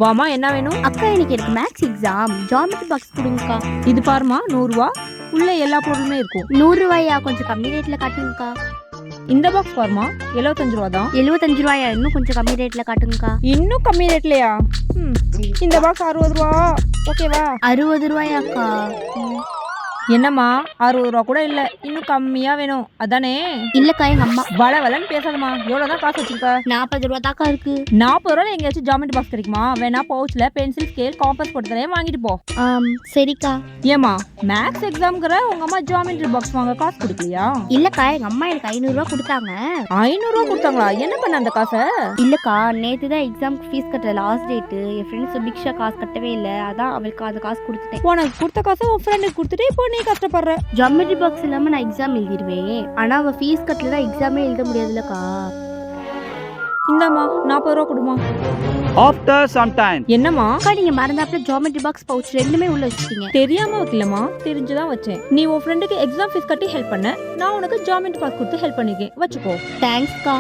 வாமா, என்ன வேணும்? அக்கா எனக்கு மேக்ஸ் எக்ஸாம் ஜாமெட்ரி பாக்ஸ் கொடுங்கக்கா. இது பாருமா, 100 ரூபா. உள்ள எல்லா பொருளுமே இருக்கும். 100 ரூபாயா? கொஞ்சம் கம்மி ரேட்ல காட்டுங்கக்கா. இந்த பாக்ஸ் பாருமா, 75 ரூபா தான். 75 ரூபாயா? இன்னும் கொஞ்சம் கம்மி ரேட்ல காட்டுங்கக்கா. இன்னும் கம்மி ரேட்லயா? இந்த பாக்ஸ் 60 ரூபா. ஓகேவா? 60 ரூபாயாக்கா? என்னம்மா, 60 ரூபா கூட இல்ல, இன்னும் கம்மியா வேணும் அதானே? இல்லக்கா, எங்க அம்மா. வளவலன்னு பேசாதம்மா. எவ்வளவுதான் காசு வச்சிருக்க? 40 ரூபா தாக்கா இருக்கு. 40 ரூபாய் எங்கேயாச்சும் ஜாமெட்ரி பாக்ஸ் கிடைக்குமா? வேணா பவுச்ல பென்சில், ஸ்கேல், காம்பஸ் போட்டு வாங்கிட்டு போ. சரிக்கா. ஏமா, மேக்ஸ் எக்ஸாம்ங்கற உங்க அம்மா ஜாமெட்ரி பாக்ஸ் வாங்க காசு கொடுக்கலையா? இல்லக்கா, எங்க அம்மா எனக்கு 500 ரூபா கொடுத்தாங்க. 500 ரூபா கொடுத்தாங்களா? என்ன பண்ண அந்த காசை? இல்லக்கா, நேத்து தான் எக்ஸாம்க்கு ஃபீஸ் கட்டுற லாஸ்ட் டேட். என் ஃப்ரெண்ட்ஸ் சுபிக்ஷா காசு கட்டவே இல்லை, அதான் அவளுக்கு அந்த காசு கொடுத்துட்டேன். உனக்கு கொடுத்த காசை உன் ஃப்ரெண்டுக்கு கொடுத்துட்டு இப்போ நீ கஷ்டப்படுற. ஜாமெட்ரி பாக்ஸ் இல்லாம நான் எக்ஸாம் எழுதிடுவேன். ஆனா அவ ஃபீஸ் கட்டல தான் எக்ஸாமே எழுத முடியாதுல்லக்கா. இந்தாம்மா, 40 ரூபா கொடுமா. After some time. என்னம்மா? அக்கா, நீங்க மறந்தாப்புல ஜாமெட்ரி பாக்ஸ் பவுச் ரெண்டுமே உள்ள வச்சிட்டீங்க. தெரியாம வைக்கலமா, தெரிஞ்சுதான் வச்சேன். நீ உன் ஃப்ரெண்டுக்கு எக்ஸாம் ஃபீஸ் கட்டி ஹெல்ப் பண்ண, நான் உனக்கு ஜாமெட்ரி பாக்ஸ் கொடுத்து ஹெல்ப் பண்ணிருக்கேன். வச்சுக்கோ. தேங்க்ஸ்க்கா.